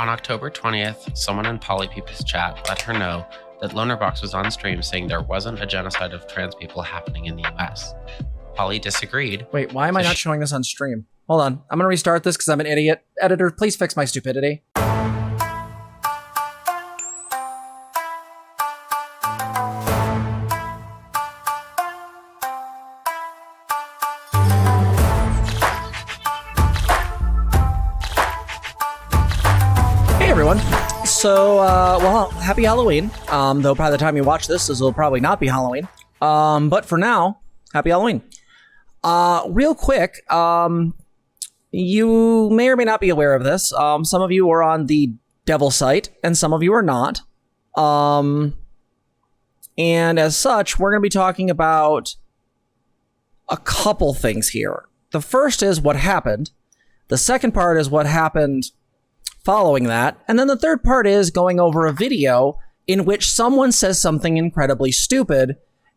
On October 20th, someone in Polypeep's chat let her know that Lonerbox was on stream saying there wasn't a genocide of trans people happening in the US. Polly disagreed. Wait, why am I not showing this on stream? Hold on, I'm gonna restart this because I'm an idiot. Editor, please fix my stupidity. So, well, happy Halloween. Though by the time you watch this will probably not be Halloween. But for now, happy Halloween. Real quick, you may or may not be aware of this. Some of you are on the devil site, and some of you are not. And as such, we're going to be talking about a couple things here. The first is what happened. The second part is what happened following that. And then the third part is going over a video in which someone says something incredibly stupid,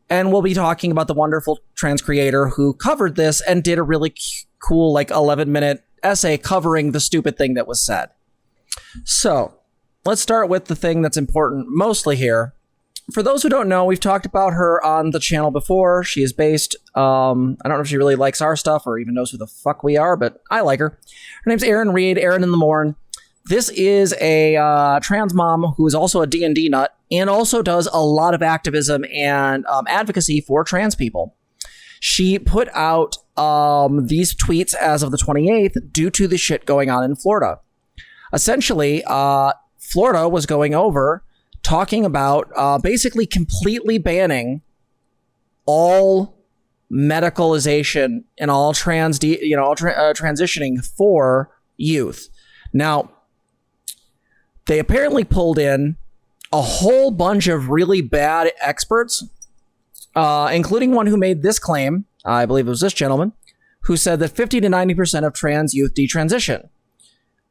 and we'll be talking about the wonderful trans creator who covered this and did a really cool, like 11-minute essay covering the stupid thing that was said. So let's start with the thing that's important mostly here. For those who don't know, we've talked about her on the channel before. She is based, I don't know if she really likes our stuff or even knows who the fuck we are, but I like her. Her name's Erin Reed, Erin in the Morn. This is a trans mom who is also a D&D nut and also does a lot of activism and advocacy for trans people. She put out these tweets as of the 28th due to the shit going on in Florida. Essentially, Florida was going over talking about basically completely banning all medicalization and all transitioning for youth. Now, they apparently pulled in a whole bunch of really bad experts, including one who made this claim, I believe it was this gentleman, who said that 50 to 90% of trans youth detransition.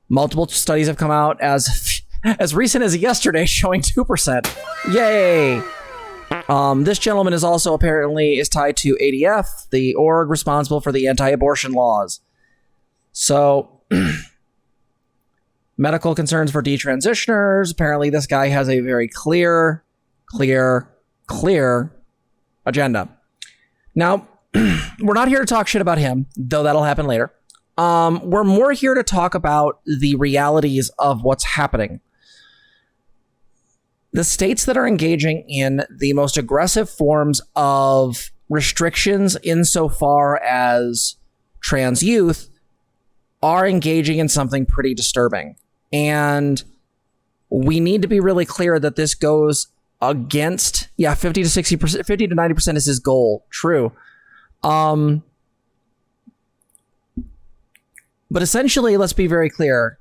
Multiple studies have come out as recent as yesterday showing 2%. Yay! This gentleman is also apparently tied to ADF, the org responsible for the anti-abortion laws. So... medical concerns for detransitioners. Apparently, this guy has a very clear agenda. Now, we're not here to talk shit about him, though that'll happen later. We're more here to talk about the realities of what's happening. The states that are engaging in the most aggressive forms of restrictions insofar as trans youth are engaging in something pretty disturbing. And we need to be really clear that this goes against, 50 to 60%, 50 to 90% is his goal. True. But essentially, let's be very clear.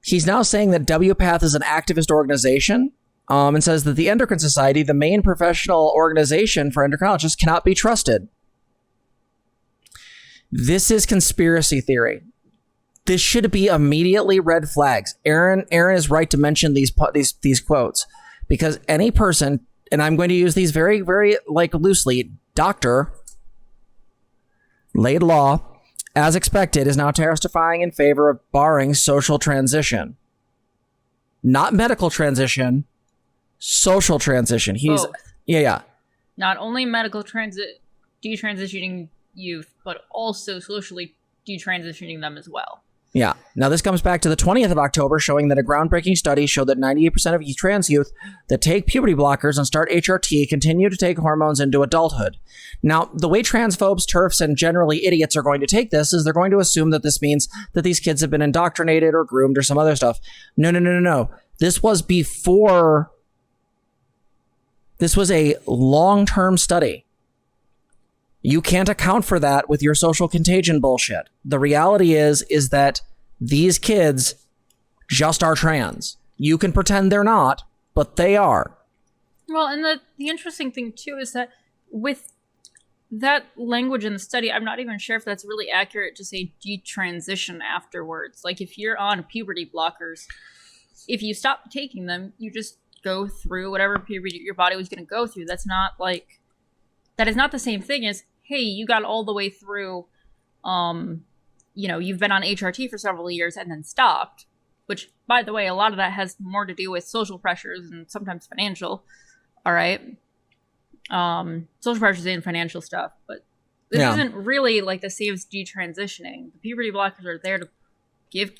He's now saying that WPATH is an activist organization, and says that the Endocrine Society, the main professional organization for endocrinologists, cannot be trusted. This is conspiracy theory. This should be immediately red flags. Erin is right to mention these quotes, because any person, and I'm going to use these very, very loosely, doctor, laid law, as expected, is now testifying in favor of barring social transition. Not medical transition, social transition. He's both. Yeah. Not only medical detransitioning youth, but also socially detransitioning them as well. Yeah. Now, this comes back to the 20th of October, showing that a groundbreaking study showed that 98% of trans youth that take puberty blockers and start HRT continue to take hormones into adulthood. Now, the way transphobes, TERFs, and generally idiots are going to take this is they're going to assume that this means that these kids have been indoctrinated or groomed or some other stuff. No. This was before. This was a long-term study. You can't account for that with your social contagion bullshit. The reality is that these kids just are trans. You can pretend they're not, but they are. Well, and the interesting thing, too, is that with that language in the study, I'm not even sure if that's really accurate to say detransition afterwards. Like, if you're on puberty blockers, if you stop taking them, you just go through whatever puberty your body was going to go through. That is not the same thing as, hey, you got all the way through, you've been on HRT for several years and then stopped. which, by the way, a lot of that has more to do with social pressures and sometimes financial. All right. Social pressures and financial stuff. But this isn't really like the same as detransitioning. The puberty blockers are there to give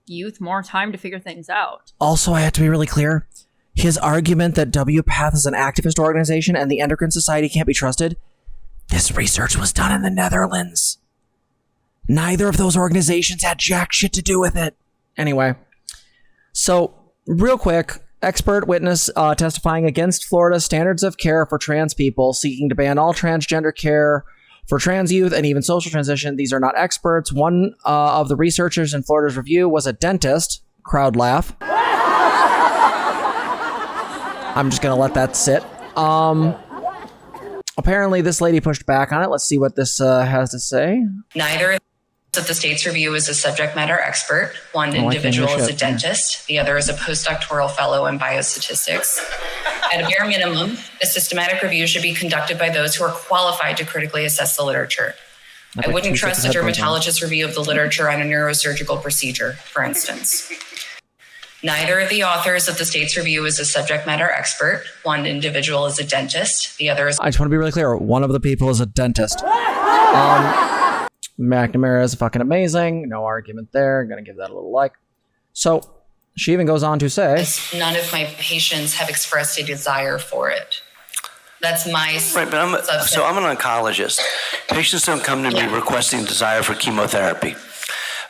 youth more time to figure things out. Also, I have to be really clear. His argument that WPATH is an activist organization and the Endocrine Society can't be trusted, this research was done in the Netherlands. Neither of those organizations had jack shit to do with it. Anyway, so real quick, expert witness testifying against Florida's standards of care for trans people, seeking to ban all transgender care for trans youth and even social transition. These are not experts. One of the researchers in Florida's review was a dentist. Crowd laugh. I'm just going to let that sit. Apparently, this lady pushed back on it. Let's see what this has to say. Neither of the state's review is a subject matter expert. One individual is a dentist. The other is a postdoctoral fellow in biostatistics. At a bare minimum, a systematic review should be conducted by those who are qualified to critically assess the literature. I wouldn't trust a dermatologist's review of the literature on a neurosurgical procedure, for instance. Neither of the authors of the state's review is a subject matter expert. One individual is a dentist. The other is... I just want to be really clear. One of the people is a dentist. McNamara is fucking amazing. No argument there. Gonna give that a little like. So she even goes on to say... None of my patients have expressed a desire for it. That's my... Right, but I'm an oncologist. Patients don't come to me requesting desire for chemotherapy.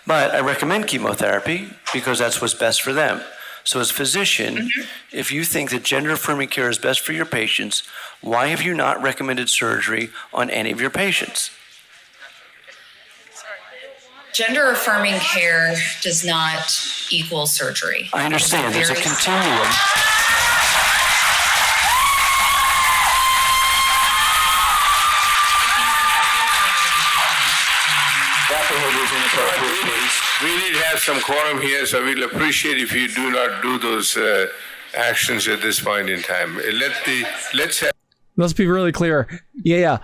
But I recommend chemotherapy because that's what's best for them. So as a physician, if you think that gender-affirming care is best for your patients, why have you not recommended surgery on any of your patients? Gender-affirming care does not equal surgery. I understand. There's a continuum. We need to have some quorum here, so we'll appreciate if you do not do those actions at this point in time. Let's be really clear. Yeah.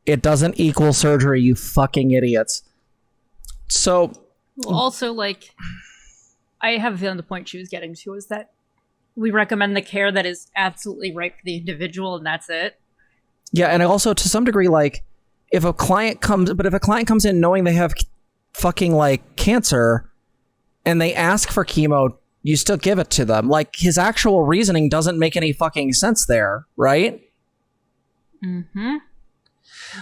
It doesn't equal surgery, you fucking idiots. So... Well, also, like, I have a feeling the point she was getting to is that we recommend the care that is absolutely right for the individual, and that's it. Yeah, and also, to some degree, like, if a client comes in knowing they have fucking like cancer and they ask for chemo, you still give it to them. Like, his actual reasoning doesn't make any fucking sense there, right?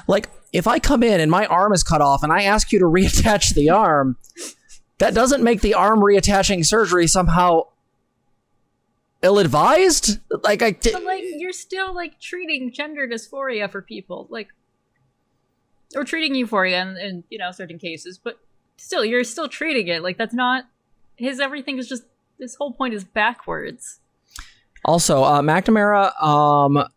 Like, if I come in and my arm is cut off and I ask you to reattach the arm, that doesn't make the arm reattaching surgery somehow ill-advised. Like, but like, you're still like treating gender dysphoria for people, like, or treating euphoria in certain cases, but still, you're still treating it. Like, that's not everything is just, this whole point is backwards. Also, McNamara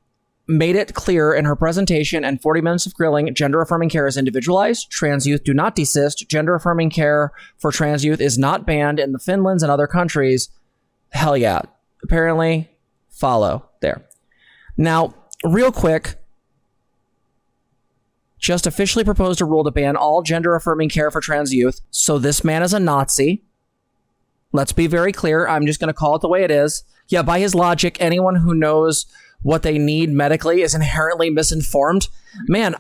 made it clear in her presentation and 40 minutes of grilling, gender-affirming care is individualized. Trans youth do not desist. Gender-affirming care for trans youth is not banned in the Finlands and other countries. Hell yeah. Apparently, follow there. Now, real quick, just officially proposed a rule to ban all gender-affirming care for trans youth. So this man is a Nazi. Let's be very clear. I'm just going to call it the way it is. Yeah, by his logic, anyone who knows what they need medically is inherently misinformed. Man,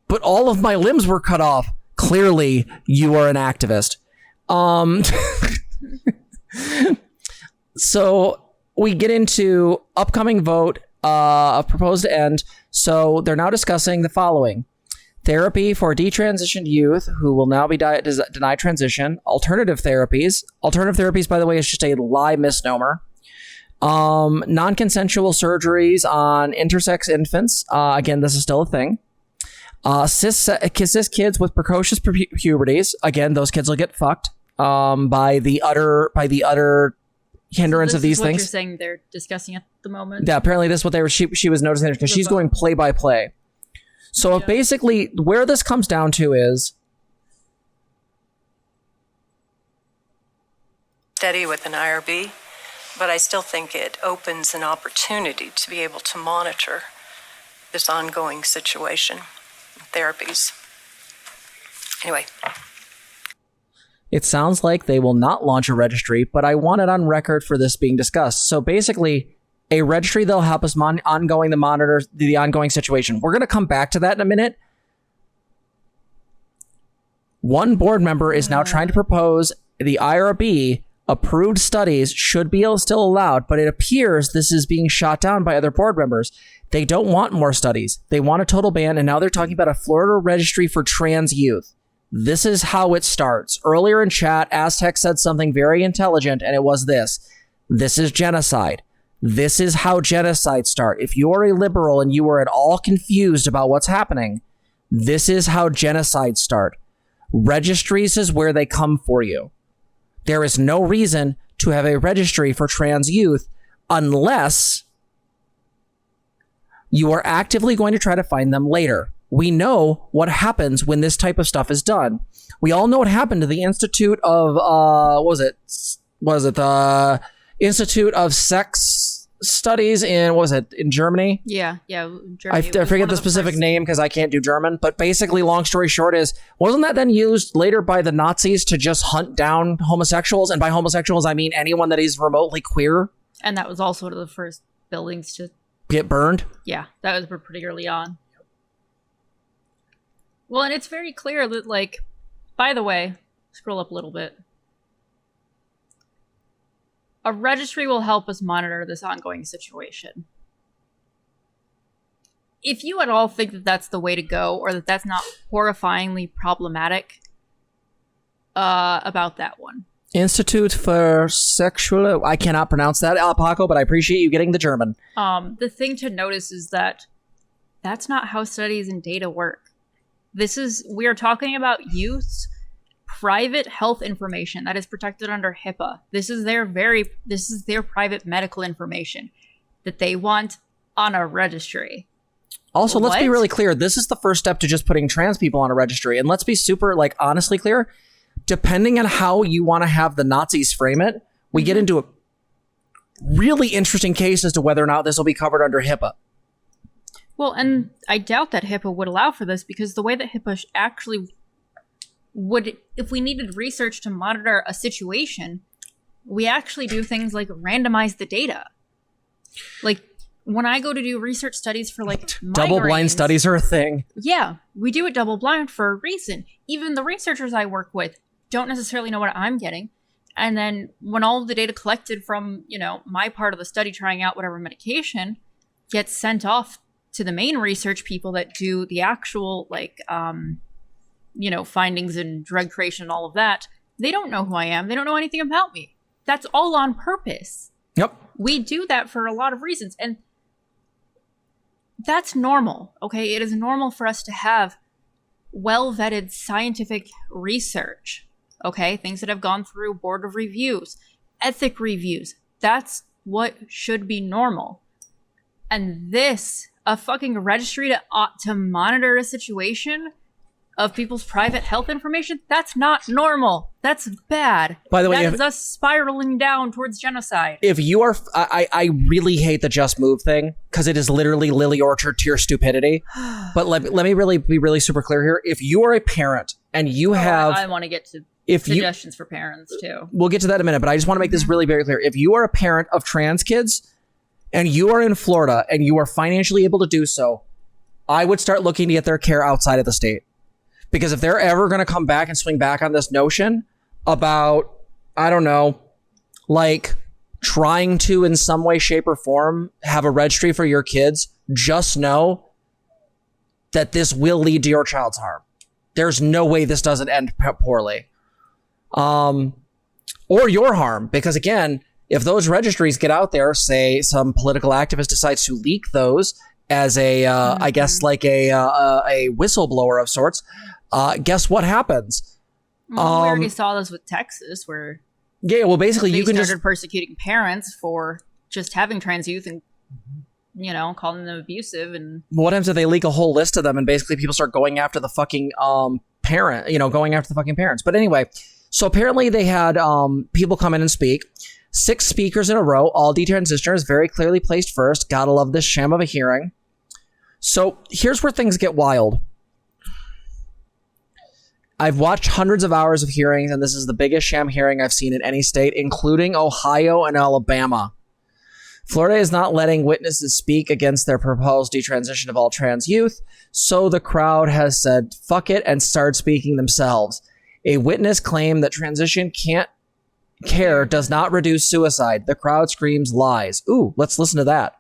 but all of my limbs were cut off. Clearly, you are an activist. So we get into upcoming vote of proposed to end. So they're now discussing the following: therapy for detransitioned youth who will now be denied transition, alternative therapies. Alternative therapies, by the way, is just a lie misnomer. Non-consensual surgeries on intersex infants. Again, this is still a thing. Cis kids with precocious puberties. Again, those kids will get fucked by the utter hindrance of these things. You're saying they're discussing at the moment. Yeah, apparently this is what she was noticing because she's going play by play. So basically, where this comes down to is steady with an IRB, but I still think it opens an opportunity to be able to monitor this ongoing situation, therapies. Anyway. It sounds like they will not launch a registry, but I want it on record for this being discussed. So basically, a registry that'll help us monitor the ongoing situation. We're going to come back to that in a minute. One board member is now trying to propose the IRB approved studies should be still allowed, but it appears this is being shot down by other board members. They don't want more studies. They want a total ban, and now they're talking about a Florida registry for trans youth. This is how it starts. Earlier in chat, Aztec said something very intelligent, and it was this. This is genocide. This is how genocides start. If you are a liberal and you are at all confused about what's happening, this is how genocides start. Registries is where they come for you. There is no reason to have a registry for trans youth unless you are actively going to try to find them later. We know what happens when this type of stuff is done. We all know what happened to the Institute of, Institute of Sex Studies in Germany? Yeah, Germany. I forget the specific name because I can't do German, but basically, long story short is, wasn't that then used later by the Nazis to just hunt down homosexuals? And by homosexuals, I mean anyone that is remotely queer. And that was also one of the first buildings to get burned? Yeah, that was pretty early on. Well, and it's very clear that, like, by the way, scroll up a little bit. A registry will help us monitor this ongoing situation. If you at all think that that's the way to go, or that that's not horrifyingly problematic about that one. Institute for Sexual... I cannot pronounce that, Paco, but I appreciate you getting the German. The thing to notice is that that's not how studies and data work. We are talking about youth's private health information that is protected under HIPAA. This is their private medical information that they want on a registry. Also, let's be really clear. This is the first step to just putting trans people on a registry. And let's be super, honestly clear. Depending on how you want to have the Nazis frame it, we get into a really interesting case as to whether or not this will be covered under HIPAA. Well, and I doubt that HIPAA would allow for this, because the way that HIPAA actually would, if we needed research to monitor a situation, we actually do things like randomize the data. Like, when I go to do research studies for, double-blind studies are a thing. Yeah, we do it double-blind for a reason. Even the researchers I work with don't necessarily know what I'm getting. And then when all of the data collected from, my part of the study trying out whatever medication gets sent off to the main research people that do the actual, findings and drug creation and all of that, they don't know who I am. They don't know anything about me. That's all on purpose. Yep. We do that for a lot of reasons. And that's normal, okay? It is normal for us to have well-vetted scientific research, okay? Things that have gone through board of reviews, ethic reviews. That's what should be normal. And a fucking registry to monitor a situation of people's private health information, that's not normal. That's bad. By the way, that is us spiraling down towards genocide. If you are, I really hate the just move thing, because it is literally Lily Orchard to your stupidity. But let me really be really super clear here. If you are a parent and you have... I want to get to suggestions for parents too. We'll get to that in a minute, but I just want to make this really very clear. If you are a parent of trans kids and you are in Florida and you are financially able to do so, I would start looking to get their care outside of the state. Because if they're ever going to come back and swing back on this notion about, I don't know, trying to in some way, shape, or form have a registry for your kids, just know that this will lead to your child's harm. There's no way this doesn't end poorly. Or your harm. Because again, if those registries get out there, say some political activist decides to leak those as a whistleblower of sorts, guess what happens? Well, we already saw this with Texas, where basically you can started persecuting parents for just having trans youth and calling them abusive. And what happens if they leak a whole list of them and basically people start going after the fucking parent, going after the fucking parents? But anyway, so apparently they had people come in and speak. 6 speakers in a row, all detransitioners, very clearly placed first. Gotta love this sham of a hearing. So here's where things get wild. I've watched hundreds of hours of hearings, and this is the biggest sham hearing I've seen in any state, including Ohio and Alabama. Florida is not letting witnesses speak against their proposed detransition of all trans youth, so the crowd has said, fuck it, and started speaking themselves. A witness claimed that transition care does not reduce suicide. The crowd screams lies. Ooh, let's listen to that.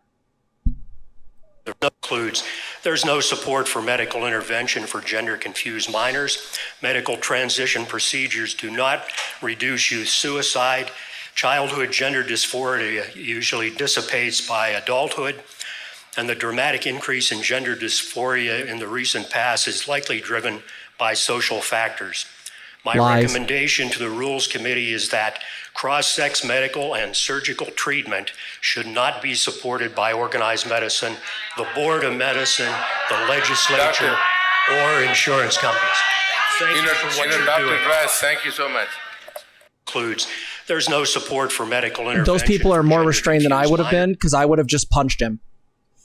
Includes there's no support for medical intervention for gender-confused minors. Medical transition procedures do not reduce youth suicide. Childhood gender dysphoria usually dissipates by adulthood, and the dramatic increase in gender dysphoria in the recent past is likely driven by social factors. My recommendation to the Rules Committee is that cross-sex medical and surgical treatment should not be supported by organized medicine, the Board of Medicine, the legislature, or insurance companies. Thank you for what you're doing. Thank you so much. Includes there's no support for medical intervention. Those people are more restrained than I would have been, because I would have just punched him.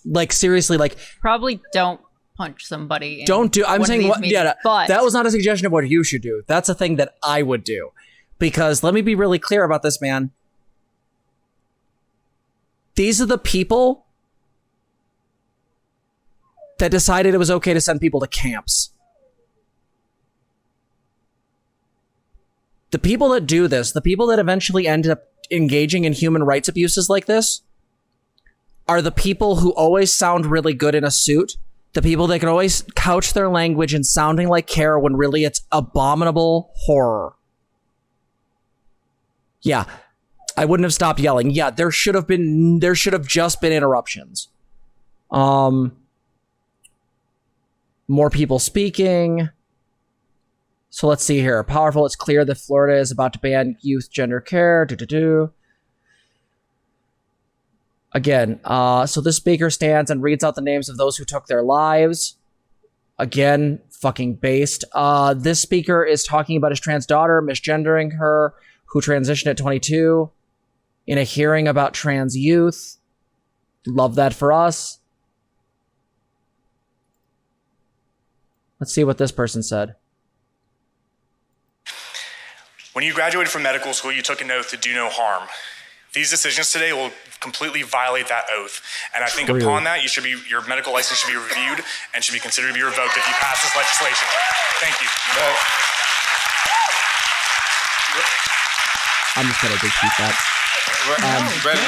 Like, seriously, like... Probably don't punch somebody. Don't do... I'm saying... But that was not a suggestion of what you should do. That's a thing that I would do. Because let me be really clear about this, man. These are the people that decided it was okay to send people to camps. The people that do this, the people that eventually ended up engaging in human rights abuses like this, are the people who always sound really good in a suit. The people that can always couch their language in sounding like care when really it's abominable horror. Yeah, I wouldn't have stopped yelling. Yeah, there should have just been interruptions. More people speaking. So let's see here. Powerful, it's clear that Florida is about to ban youth gender care. Again, so this speaker stands and reads out the names of those who took their lives. Again, fucking based. This speaker is talking about his trans daughter, misgendering her, who transitioned at 22 in a hearing about trans youth. Love that for us. Let's see what this person said. When you graduated from medical school, you took an oath to do no harm. These decisions today will completely violate that oath. And I think upon that, your medical license should be reviewed and should be considered to be revoked if you pass this legislation. Thank you. I'm just gonna repeat that.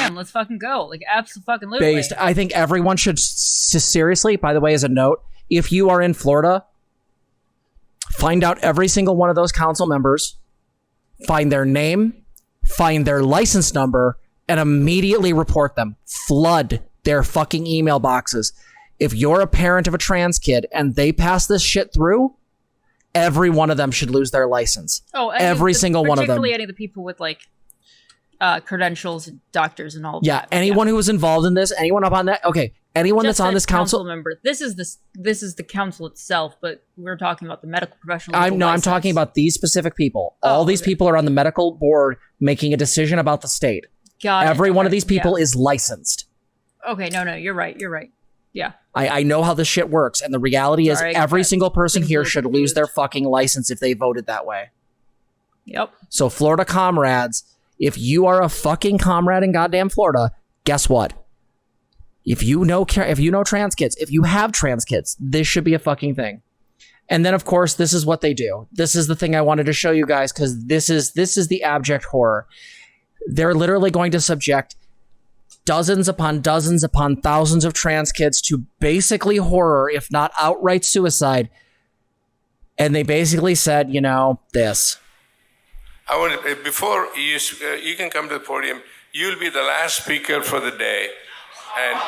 Man, let's fucking go. Like, absolutely. Based. I think everyone should seriously, by the way, as a note, if you are in Florida, find out every single one of those council members, find their name, find their license number, and immediately report them. Flood their fucking email boxes. If you're a parent of a trans kid and they pass this shit through, every one of them should lose their license. Oh, every single one of them. Particularly any of the people with like credentials, doctors, and all. Yeah, anyone who was involved in this, anyone up on that. Okay, anyone that's on this council member. This is the council itself, but we're talking about the medical professionals. I'm talking about these specific people. All these people are on the medical board making a decision about the state. Every one of these people is licensed. Okay, no, you're right. Yeah. I know how this shit works, and the reality is every single person here should lose their fucking license if they voted that way. Yep. So Florida comrades, if you are a fucking comrade in goddamn Florida, guess what? If you know trans kids, if you have trans kids, this should be a fucking thing. And then, of course, this is what they do. This is the thing I wanted to show you guys, because this is the abject horror. They're literally going to subject dozens upon thousands of trans kids to basically horror, if not outright suicide. And they basically said, this. I want before you can come to the podium. You'll be the last speaker for the day, and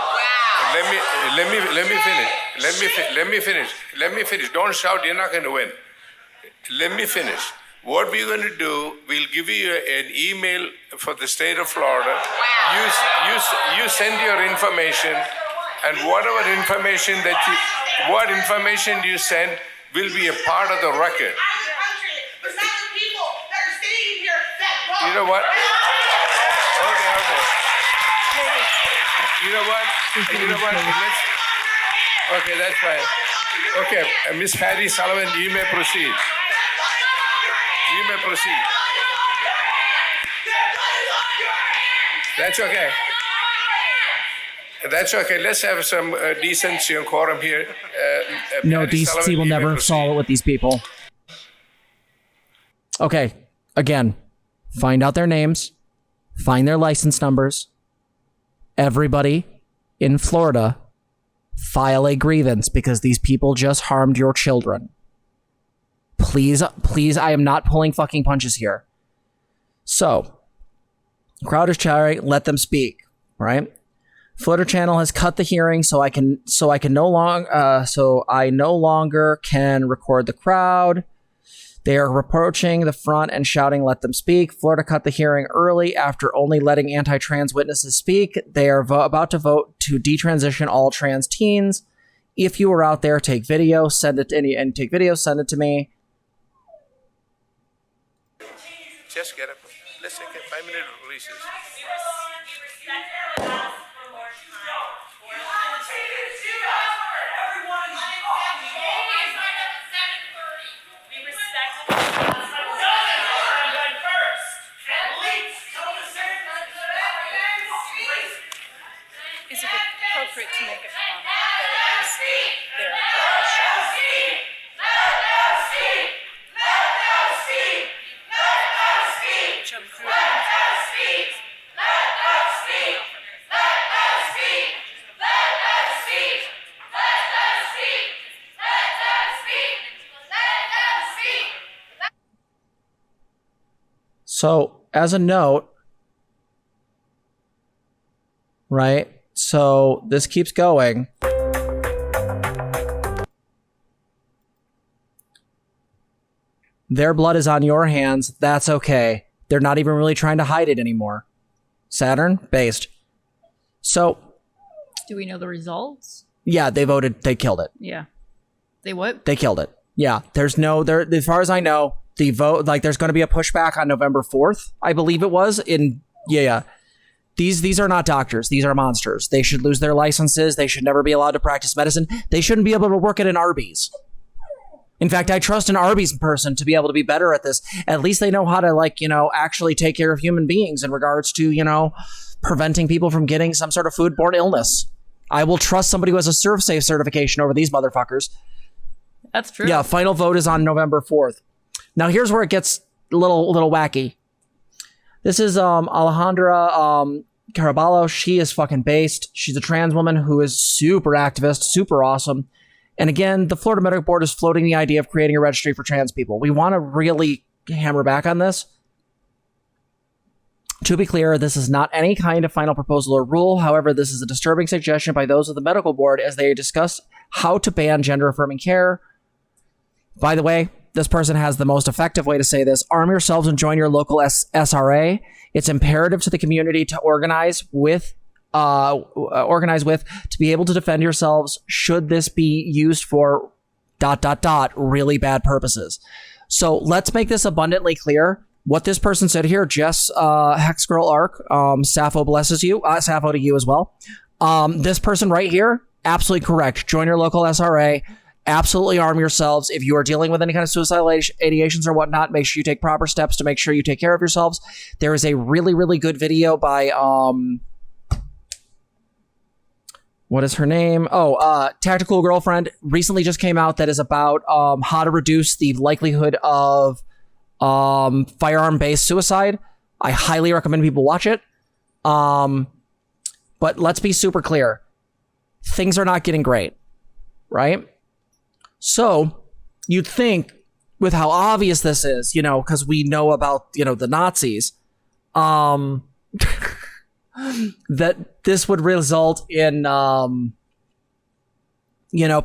let me finish. Don't shout. You're not going to win. Let me finish. What we're going to do, we'll give you an email for the state of Florida. You send your information, and whatever information what information you send will be a part of the record. You know what? Okay. You know what? Okay, that's fine. Okay, Miss Patty Sullivan, you may proceed. You may proceed. That's okay. That's okay. Let's have some decency and quorum here. No, Patty decency Sullivan, will you may never proceed. solve it with these people. Okay, again, find out their names, find their license numbers. Everybody in Florida, file a grievance because these people just harmed your children. Please, please, I am not pulling fucking punches here. So, crowd is chatting, let them speak, right? Footer Channel has cut the hearing so I no longer can record the crowd. They are approaching the front and shouting, let them speak. Florida cut the hearing early after only letting anti-trans witnesses speak. They are about to vote to detransition all trans teens. If you are out there, take video, send it to send it to me. Just get up. Let's take a 5-minute recess. Is it appropriate to make a comment that at least their rationale? Jump through. So, as a note, right? So, this keeps going. Their blood is on your hands. That's okay. They're not even really trying to hide it anymore. Saturn, based. So, Do we know the results? yeah, they voted. They killed it. Yeah. They what? They killed it. Yeah, there's no there. As far as I know, the vote, like, there's going to be a pushback on November 4th, I believe it was. These are not doctors. These are monsters. They should lose their licenses. They should never be allowed to practice medicine. They shouldn't be able to work at an Arby's. In fact, I trust an Arby's person to be able to be better at this. At least they know how to, actually take care of human beings in regards to, preventing people from getting some sort of foodborne illness. I will trust somebody who has a ServSafe certification over these motherfuckers. That's true. Yeah, final vote is on November 4th. Now, here's where it gets a little wacky. This is Alejandra Caraballo. She is fucking based. She's a trans woman who is super activist, super awesome. And again, the Florida Medical Board is floating the idea of creating a registry for trans people. We want to really hammer back on this. To be clear, this is not any kind of final proposal or rule. However, this is a disturbing suggestion by those of the medical board as they discuss how to ban gender-affirming care. By the way, this person has the most effective way to say this. Arm yourselves and join your local SRA. It's imperative to the community to organize with to be able to defend yourselves should this be used for ... really bad purposes. So let's make this abundantly clear. What this person said here, Jess Hexgirl Arc, Sappho blesses you, Sappho to you as well. This person right here, absolutely correct. Join your local SRA. Absolutely arm yourselves. If you are dealing with any kind of suicidal ideations or whatnot, make sure you take proper steps to make sure you take care of yourselves. There is a really, really good video by, what is her name? Tactical Girlfriend recently just came out that is about how to reduce the likelihood of firearm-based suicide. I highly recommend people watch it. But let's be super clear. Things are not getting great, right? So you'd think with how obvious this is, because we know about, the Nazis, that this would result in,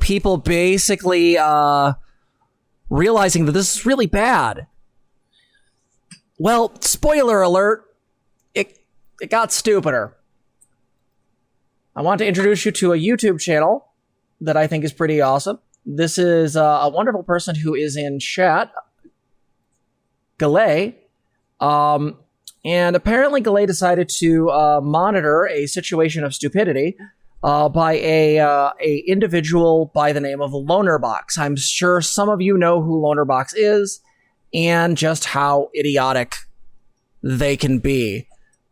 people basically realizing that this is really bad. Well, spoiler alert, it got stupider. I want to introduce you to a YouTube channel that I think is pretty awesome. This is a wonderful person who is in chat, Galay. And apparently Galay decided to monitor a situation of stupidity by a individual by the name of Lonerbox. I'm sure some of you know who Lonerbox is. and just how idiotic they can be.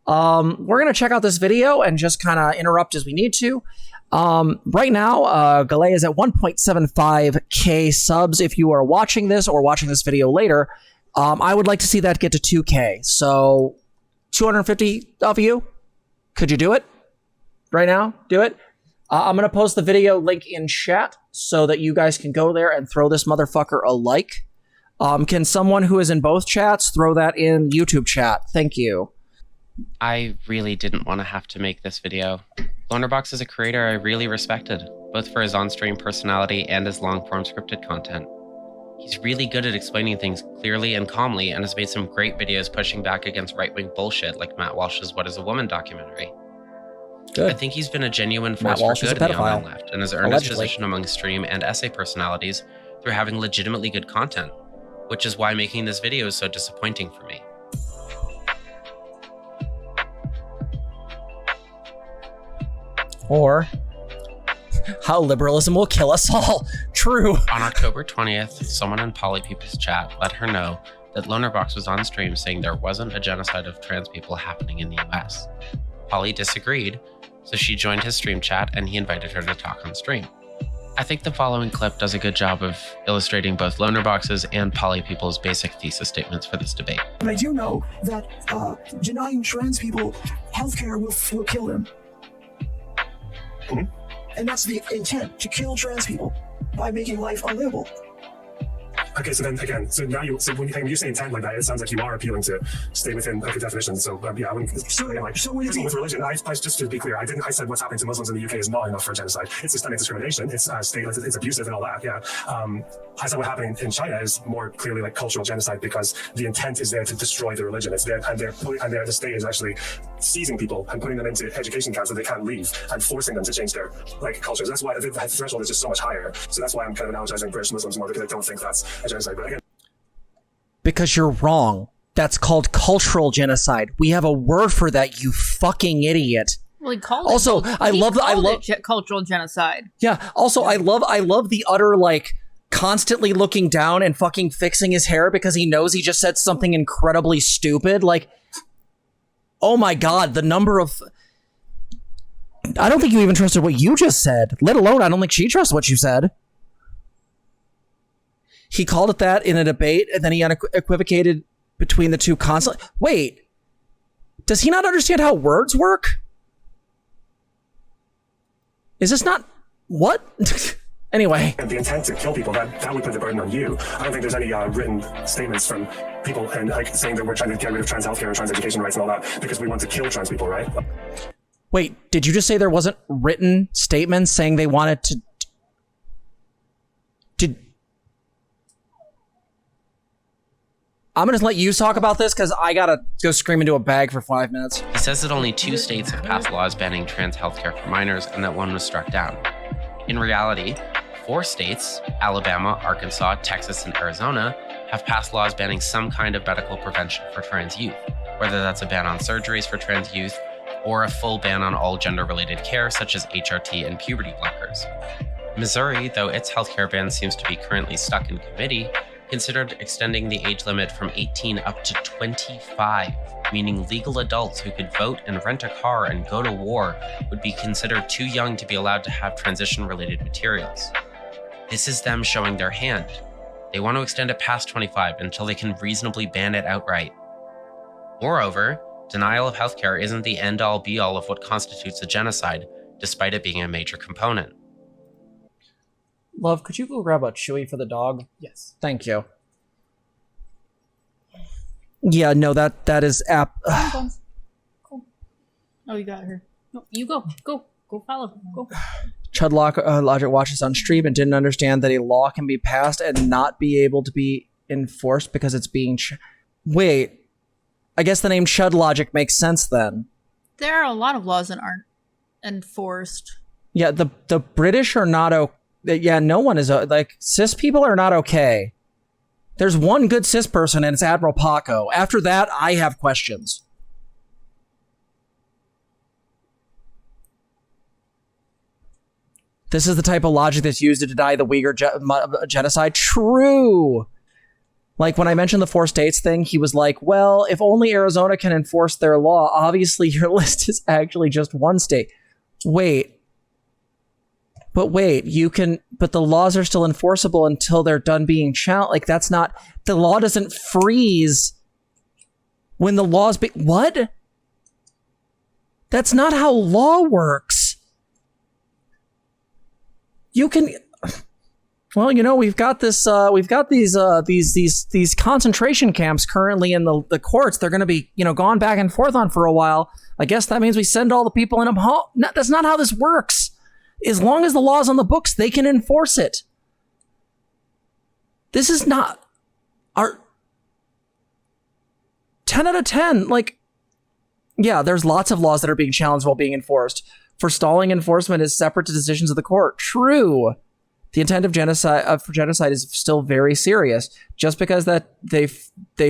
We're going to check out this video and just kind of interrupt as we need to. Right now, Galay is at 1.75k subs. If you are watching this or watching this video later, I would like to see that get to 2k. So 250 of you, could you do it right now? Do it. I'm going to post the video link in chat so that you guys can go there and throw this motherfucker a like. Can someone who is in both chats throw that in YouTube chat? Thank you. I really didn't want to have to make this video. Lonerbox is a creator I really respected, both for his on-stream personality and his long-form scripted content. He's really good at explaining things clearly and calmly and has made some great videos pushing back against right-wing bullshit like Matt Walsh's What is a Woman documentary. Good. I think he's been a genuine force for good in the online left and has earned his position among stream and essay personalities through having legitimately good content, which is why making this video is so disappointing for me. Or how liberalism will kill us all. True. On October 20th, someone in Polypeople's chat let her know that Lonerbox was on stream saying there wasn't a genocide of trans people happening in the US. Polly disagreed, so she joined his stream chat and he invited her to talk on stream. I think the following clip does a good job of illustrating both Lonerbox's and Polypeople's basic thesis statements for this debate. But I do know that denying trans people healthcare will kill them. And that's the intent, to kill trans people by making life unlivable. Okay, so then again, so when you say intent like that, it sounds like you are appealing to stay within like a definition. So yeah, I wouldn't. So what is it with religion? I just to be clear, I said what's happening to Muslims in the UK is not enough for genocide. It's systemic discrimination. It's it's abusive and all that. Yeah. I said what happening in China is more clearly like cultural genocide because the intent is there to destroy the religion. It's there, and the state is actually seizing people and putting them into education camps that they can't leave and forcing them to change their like cultures. That's why the threshold is just so much higher. So that's why I'm kind of analogizing British Muslims more because I don't think that's a genocide. But again, because you're wrong. That's called cultural genocide. We have a word for that, you fucking idiot. Well, he called also, it, I love cultural genocide. Yeah. Also, I love the utter like constantly looking down and fucking fixing his hair because he knows he just said something incredibly stupid. Like, oh my god, the number of. I don't think you even trusted what you just said. Let alone, I don't think she trusts what you said. He called it that in a debate, and then he unequivocated between the two constantly. Wait, does he not understand how words work? Is this not what? Anyway. And the intent to kill people, that would put the burden on you. I don't think there's any written statements from people and like saying that we're trying to get rid of trans healthcare and trans education rights and all that because we want to kill trans people, right? Wait, did you just say there wasn't written statements saying they wanted to? I'm going to let you talk about this because I got to go scream into a bag for 5 minutes. He says that only 2 states have passed laws banning trans healthcare for minors and that one was struck down. In reality, 4 states, Alabama, Arkansas, Texas, and Arizona, have passed laws banning some kind of medical prevention for trans youth, whether that's a ban on surgeries for trans youth or a full ban on all gender-related care such as HRT and puberty blockers. Missouri, though its healthcare ban seems to be currently stuck in committee, considered extending the age limit from 18 up to 25, meaning legal adults who could vote and rent a car and go to war would be considered too young to be allowed to have transition-related materials. This is them showing their hand. They want to extend it past 25 until they can reasonably ban it outright. Moreover, denial of healthcare isn't the end-all be-all of what constitutes a genocide, despite it being a major component. Love, could you go grab a Chewy for the dog? Yes. Thank you. Yeah, no, that is Cool. Oh, you got her. No, you go follow. Go. Chud Logic watches on stream and didn't understand that a law can be passed and not be able to be enforced because it's being. Wait, I guess the name Chud Logic makes sense then. There are a lot of laws that aren't enforced. Yeah, the British are not okay. Yeah, no one is like cis people are not okay. There's one good cis person and it's Admiral Paco. After that, I have questions. This is the type of logic that's used to deny the Uyghur genocide. True. Like when I mentioned the 4 states thing, he was like, well, if only Arizona can enforce their law, obviously your list is actually just 1 state. Wait, but the laws are still enforceable until they're done being challenged. Like that's not, the law doesn't freeze when the laws what? That's not how law works. You can, well, we've got this, we've got these concentration camps currently in the courts. They're going to be, gone back and forth on for a while. I guess that means we send all the people in them home. No, that's not how this works. As long as the law's on the books, they can enforce it. This is not our 10 out of 10. Like, yeah, there's lots of laws that are being challenged while being enforced. Forestalling enforcement is separate to decisions of the court. True. The intent of genocide for genocide is still very serious. Just because that they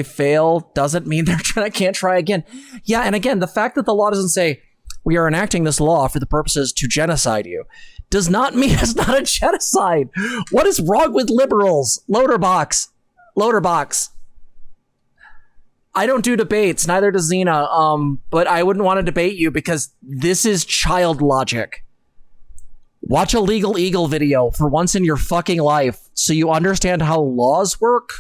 fail doesn't mean they can't try again. Yeah, and again, the fact that the law doesn't say we are enacting this law for the purposes to genocide you does not mean it's not a genocide. What is wrong with liberals? Loaderbox. I don't do debates, neither does Zena, but I wouldn't want to debate you because this is child logic. Watch a Legal Eagle video for once in your fucking life so you understand how laws work.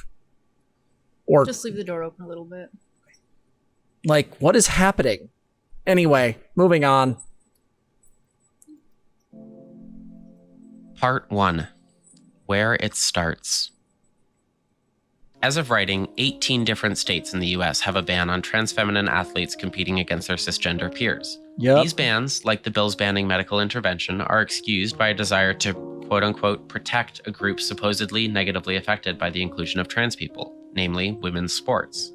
Or just leave the door open a little bit. Like, what is happening? Anyway, moving on. Part 1. Where it starts. As of writing, 18 different states in the US have a ban on trans feminine athletes competing against their cisgender peers. Yep. These bans, like the bills banning medical intervention, are excused by a desire to quote-unquote protect a group supposedly negatively affected by the inclusion of trans people, namely women's sports.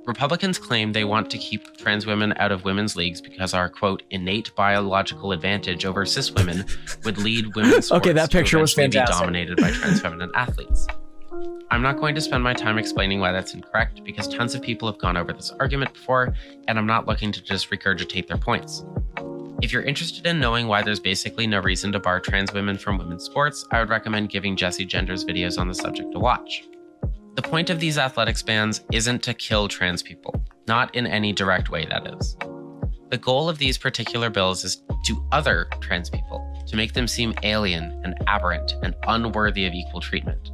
Republicans claim they want to keep trans women out of women's leagues because our, quote, innate biological advantage over cis women would lead women's sports okay, that picture was to eventually be fantastic. dominated by trans feminine athletes. I'm not going to spend my time explaining why that's incorrect because tons of people have gone over this argument before, and I'm not looking to just regurgitate their points. If you're interested in knowing why there's basically no reason to bar trans women from women's sports, I would recommend giving Gen0c1de's videos on the subject a watch. The point of these athletics bans isn't to kill trans people, not in any direct way, that is. The goal of these particular bills is to other trans people, to make them seem alien and aberrant and unworthy of equal treatment.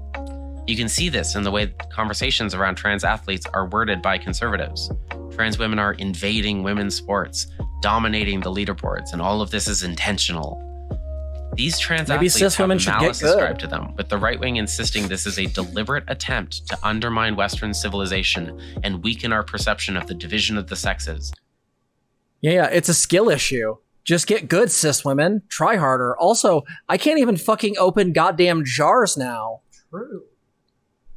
You can see this in the way conversations around trans athletes are worded by conservatives. Trans women are invading women's sports, dominating the leaderboards, and all of this is intentional. These trans athletes have malice ascribed to them, with the right wing insisting this is a deliberate attempt to undermine Western civilization and weaken our perception of the division of the sexes. Yeah, it's a skill issue. Just get good, cis women. Try harder. Also, I can't even fucking open goddamn jars now. True.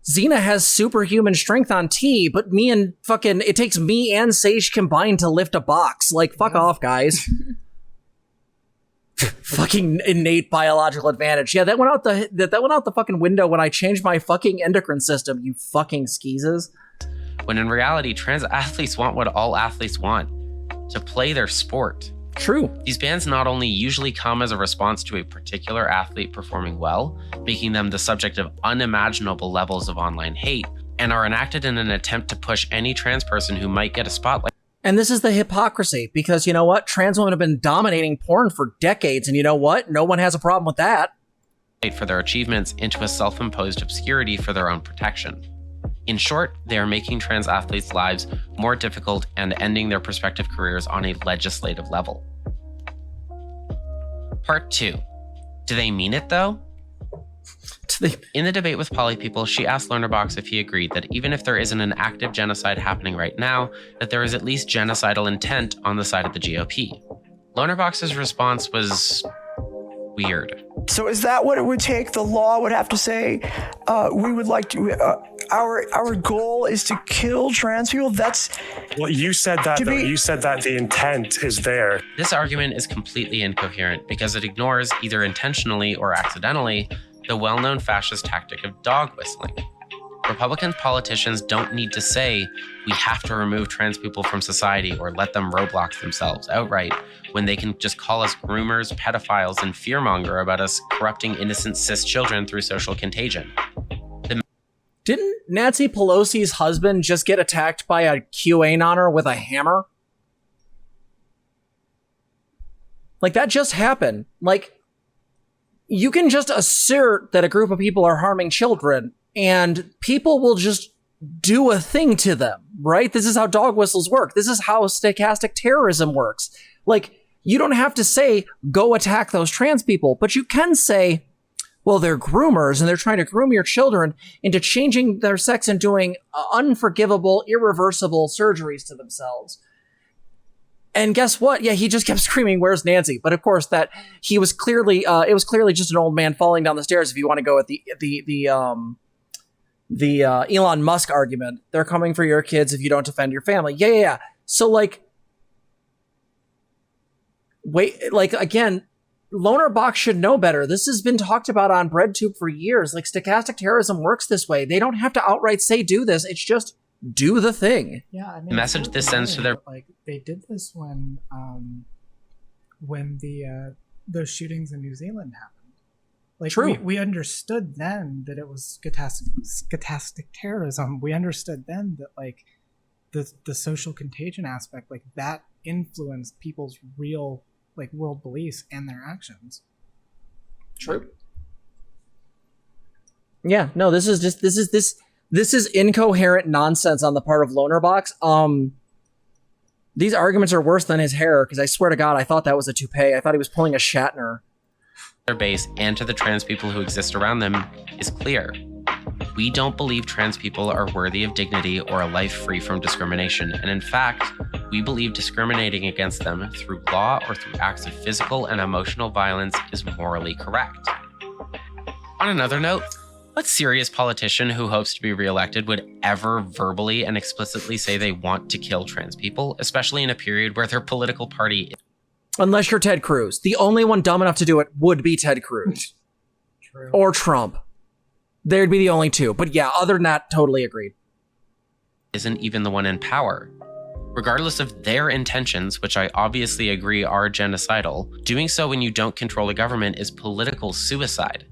Zena has superhuman strength on T, but it takes me and Sage combined to lift a box. Like, fuck off, guys. Fucking innate biological advantage. Yeah, that went out the fucking window when I changed my fucking endocrine system, you fucking skeezes. When in reality, trans athletes want what all athletes want, to play their sport. True. These bans not only usually come as a response to a particular athlete performing well, making them the subject of unimaginable levels of online hate, and are enacted in an attempt to push any trans person who might get a spotlight. And this is the hypocrisy, because you know what? Trans women have been dominating porn for decades, and you know what? No one has a problem with that. For their achievements into a self-imposed obscurity for their own protection. In short, they are making trans athletes' lives more difficult and ending their prospective careers on a legislative level. Part 2. Do they mean it, though? In the debate with Poly People, she asked Learnerbox if he agreed that even if there isn't an active genocide happening right now, that there is at least genocidal intent on the side of the GOP. Learnerbox's response was weird. So is that what it would take? The law would have to say, we would like to, our goal is to kill trans people? Well, you said that, though. You said that the intent is there. This argument is completely incoherent because it ignores, either intentionally or accidentally, the well-known fascist tactic of dog whistling. Republican politicians don't need to say, we have to remove trans people from society or let them Roblox themselves outright, when they can just call us groomers, pedophiles, and fearmonger about us corrupting innocent cis children through social contagion. Didn't Nancy Pelosi's husband just get attacked by a QAnoner with a hammer? Like, that just happened. Like, you can just assert that a group of people are harming children, and people will just do a thing to them, right? This is how dog whistles work. This is how stochastic terrorism works. Like, you don't have to say, go attack those trans people, but you can say, well, they're groomers and they're trying to groom your children into changing their sex and doing unforgivable, irreversible surgeries to themselves. And guess what? Yeah, he just kept screaming, "Where's Nancy?" But of course, that he was clearly, it was clearly just an old man falling down the stairs. If you want to go with the Elon Musk argument, they're coming for your kids if you don't defend your family. Yeah. So like, wait, like again, Loner Box should know better. This has been talked about on BreadTube for years. Like, stochastic terrorism works this way. They don't have to outright say do this. It's just do the thing. Yeah, I mean, The message this sends to their... Like, they did this when the those shootings in New Zealand happened. Like, True. We understood then that it was stochastic terrorism. We understood then that, like, the social contagion aspect, like, that influenced people's real, like, world beliefs and their actions. True. Yeah, no, this is incoherent nonsense on the part of Loner Box. These arguments are worse than his hair, because I swear to God, I thought that was a toupee. I thought he was pulling a Shatner. Their base and to the trans people who exist around them is clear. We don't believe trans people are worthy of dignity or a life free from discrimination, and in fact, we believe discriminating against them through law or through acts of physical and emotional violence is morally correct. On another note, what serious politician who hopes to be reelected would ever verbally and explicitly say they want to kill trans people, especially in a period where their political party... Unless you're Ted Cruz. The only one dumb enough to do it would be Ted Cruz. True. Or Trump. They'd be the only two. But yeah, other than that, totally agreed. ...isn't even the one in power. Regardless of their intentions, which I obviously agree are genocidal, doing so when you don't control the government is political suicide.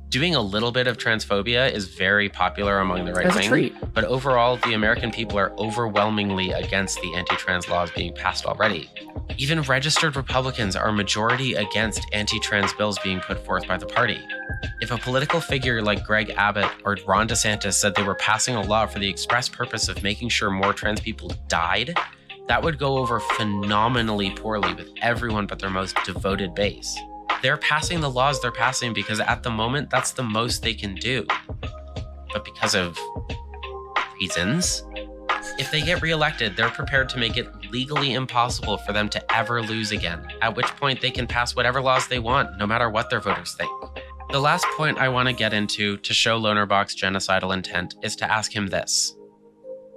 Doing a little bit of transphobia is very popular among the right As a wing, treat. but overall, the American people are overwhelmingly against the anti-trans laws being passed already. Even registered Republicans are majority against anti-trans bills being put forth by the party. If a political figure like Greg Abbott or Ron DeSantis said they were passing a law for the express purpose of making sure more trans people died, that would go over phenomenally poorly with everyone but their most devoted base. They're passing the laws they're passing because at the moment, that's the most they can do. But because of reasons, if they get reelected, they're prepared to make it legally impossible for them to ever lose again, at which point they can pass whatever laws they want, no matter what their voters think. The last point I want to get into to show Lonerbox genocidal intent is to ask him this.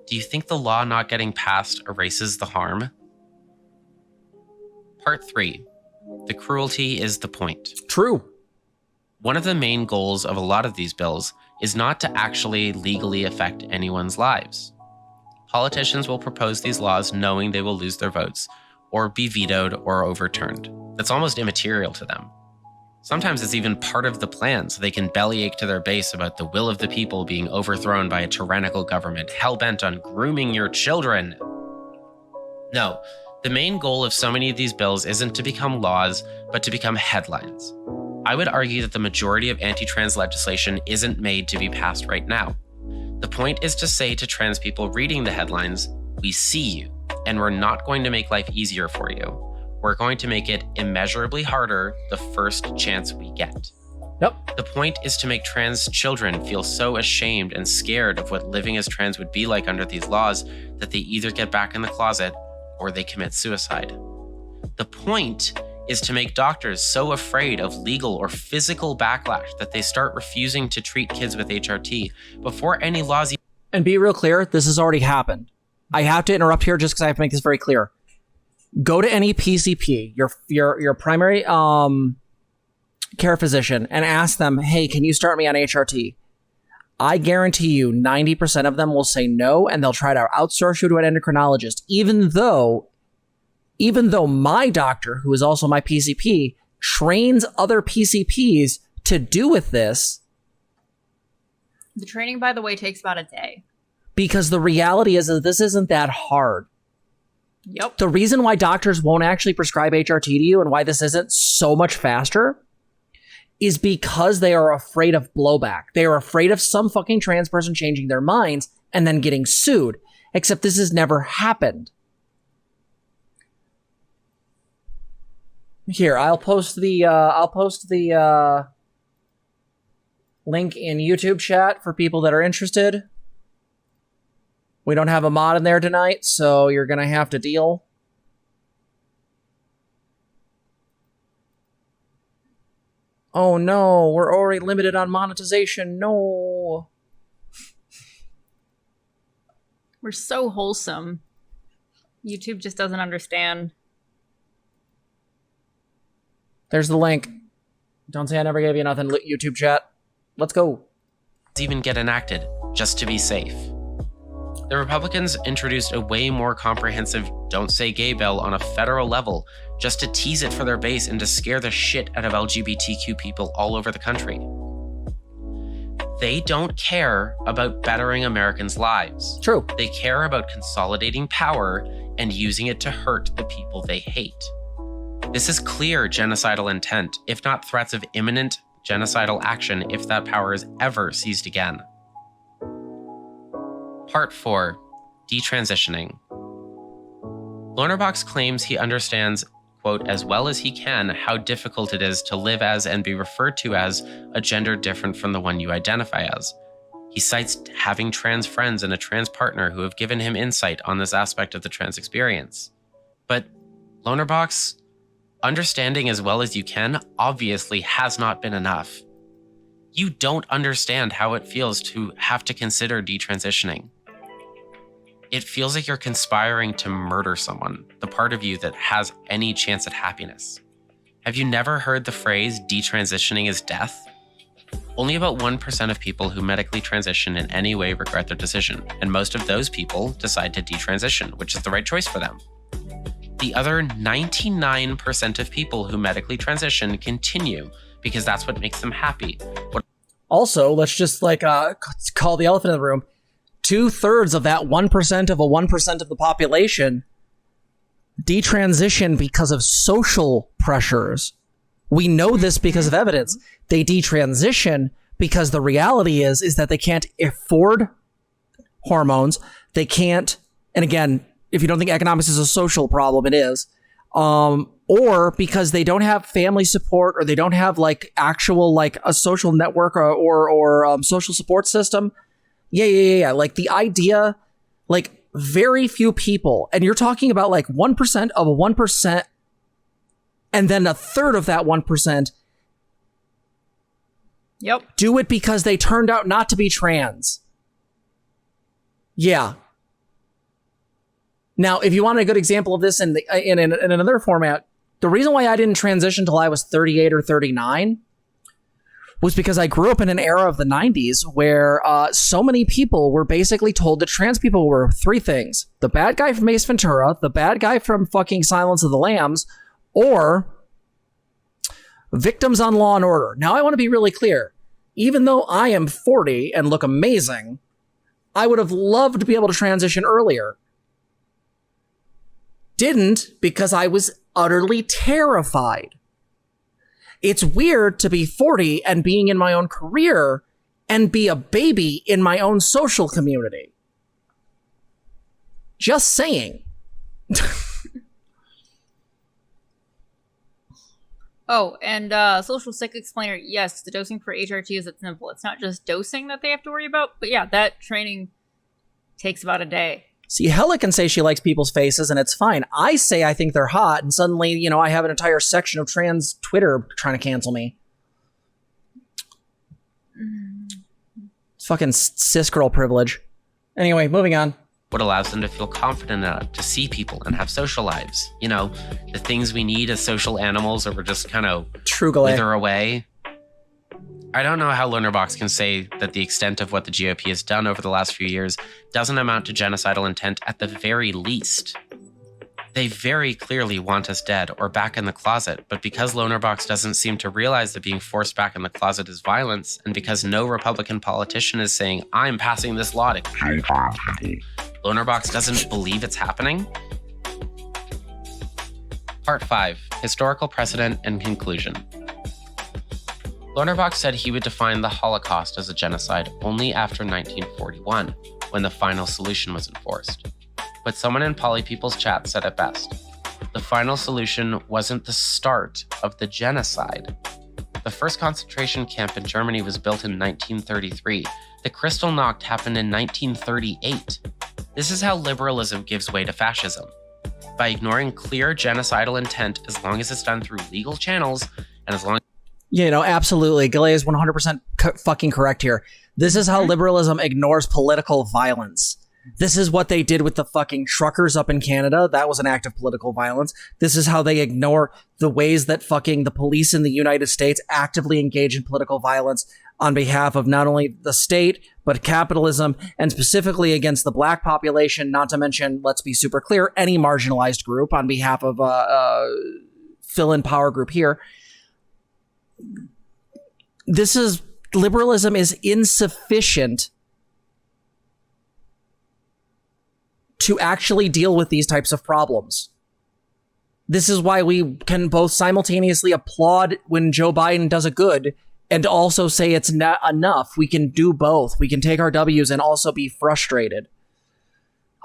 Do you think the law not getting passed erases the harm? Part 3. The cruelty is the point. True. One of the main goals of a lot of these bills is not to actually legally affect anyone's lives. Politicians will propose these laws knowing they will lose their votes, or be vetoed or overturned. That's almost immaterial to them. Sometimes it's even part of the plan so they can bellyache to their base about the will of the people being overthrown by a tyrannical government hell-bent on grooming your children. No. The main goal of so many of these bills isn't to become laws, but to become headlines. I would argue that the majority of anti-trans legislation isn't made to be passed right now. The point is to say to trans people reading the headlines, we see you, and we're not going to make life easier for you. We're going to make it immeasurably harder the first chance we get. Yep. The point is to make trans children feel so ashamed and scared of what living as trans would be like under these laws that they either get back in the closet or they commit suicide. The point is to make doctors so afraid of legal or physical backlash that they start refusing to treat kids with HRT before any laws. And be real clear, this has already happened. I have to interrupt here just because I have to make this very clear. Go to any PCP, your primary care physician, and ask them, hey, can you start me on HRT? I guarantee you 90% of them will say no, and they'll try to outsource you to an endocrinologist, even though my doctor, who is also my PCP, trains other PCPs to do with this. The training, by the way, takes about a day. Because the reality is that this isn't that hard. Yep. The reason why doctors won't actually prescribe HRT to you and why this isn't so much faster is because they are afraid of blowback. They are afraid of some fucking trans person changing their minds and then getting sued. Except this has never happened. Here, I'll post the link in YouTube chat for people that are interested. We don't have a mod in there tonight, so you're gonna have to deal. Oh no, we're already limited on monetization. No. We're so wholesome. YouTube just doesn't understand. There's the link. Don't say I never gave you nothing, YouTube chat. Let's go. Even get enacted, just to be safe. The Republicans introduced a way more comprehensive Don't Say Gay bill on a federal level just to tease it for their base and to scare the shit out of LGBTQ people all over the country. They don't care about bettering Americans' lives. True. They care about consolidating power and using it to hurt the people they hate. This is clear genocidal intent, if not threats of imminent genocidal action if that power is ever seized again. Part 4. Detransitioning. Lohnerbox claims he understands, quote, as well as he can, how difficult it is to live as and be referred to as a gender different from the one you identify as. He cites having trans friends and a trans partner who have given him insight on this aspect of the trans experience. But Lohnerbox, understanding as well as you can obviously has not been enough. You don't understand how it feels to have to consider detransitioning. It feels like you're conspiring to murder someone, the part of you that has any chance at happiness. Have you never heard the phrase detransitioning is death? Only about 1% of people who medically transition in any way regret their decision, and most of those people decide to detransition, which is the right choice for them. The other 99% of people who medically transition continue because that's what makes them happy. Also, let's just call the elephant in the room. 2/3 of that 1% of a 1% of the population detransition because of social pressures. We know this because of evidence. They detransition because the reality is that they can't afford hormones. They can't, and again, if you don't think economics is a social problem, it is. Or because they don't have family support, or they don't have actual a social network or social support system. Yeah. Like the idea, very few people, and you're talking about 1% of a 1%, and then 1/3 of that 1%. Yep. Do it because they turned out not to be trans. Yeah. Now, if you want a good example of this in another format, the reason why I didn't transition till I was 38 or 39 was because I grew up in an era of the 90s where so many people were basically told that trans people were 3 things. The bad guy from Ace Ventura, the bad guy from fucking Silence of the Lambs, or victims on Law and Order. Now, I want to be really clear. Even though I am 40 and look amazing, I would have loved to be able to transition earlier. Didn't, because I was utterly terrified. It's weird to be 40 and being in my own career and be a baby in my own social community. Just saying. Oh, and Social Sick Explainer, yes, the dosing for HRT is simple. It's not just dosing that they have to worry about, but yeah, that training takes about a day. See, Hella can say she likes people's faces, and it's fine. I say I think they're hot, and suddenly, I have an entire section of trans Twitter trying to cancel me. It's fucking cis girl privilege. Anyway, moving on. What allows them to feel confident enough to see people and have social lives. The things we need as social animals, or we're just kind of wither away. I don't know how Lohnerbox can say that the extent of what the GOP has done over the last few years doesn't amount to genocidal intent at the very least. They very clearly want us dead or back in the closet, but because Lonerbox doesn't seem to realize that being forced back in the closet is violence, and because no Republican politician is saying, I'm passing this law to kill people, Lonerbox doesn't believe it's happening? Part 5. Historical Precedent and Conclusion. Lonerbox said he would define the Holocaust as a genocide only after 1941, when the final solution was enforced. But someone in Polypeople's chat said it best. The final solution wasn't the start of the genocide. The first concentration camp in Germany was built in 1933. The Kristallnacht happened in 1938. This is how liberalism gives way to fascism. By ignoring clear genocidal intent as long as it's done through legal channels, and as long as... You know, absolutely. Galea is 100% fucking correct here. This is how liberalism ignores political violence. This is what they did with the fucking truckers up in Canada. That was an act of political violence. This is how they ignore the ways that fucking the police in the United States actively engage in political violence on behalf of not only the state, but capitalism, and specifically against the black population, not to mention, let's be super clear, any marginalized group on behalf of fill-in power group here. Liberalism is insufficient to actually deal with these types of problems. This is why we can both simultaneously applaud when Joe Biden does a good and also say it's not enough. We can do both. We can take our W's and also be frustrated.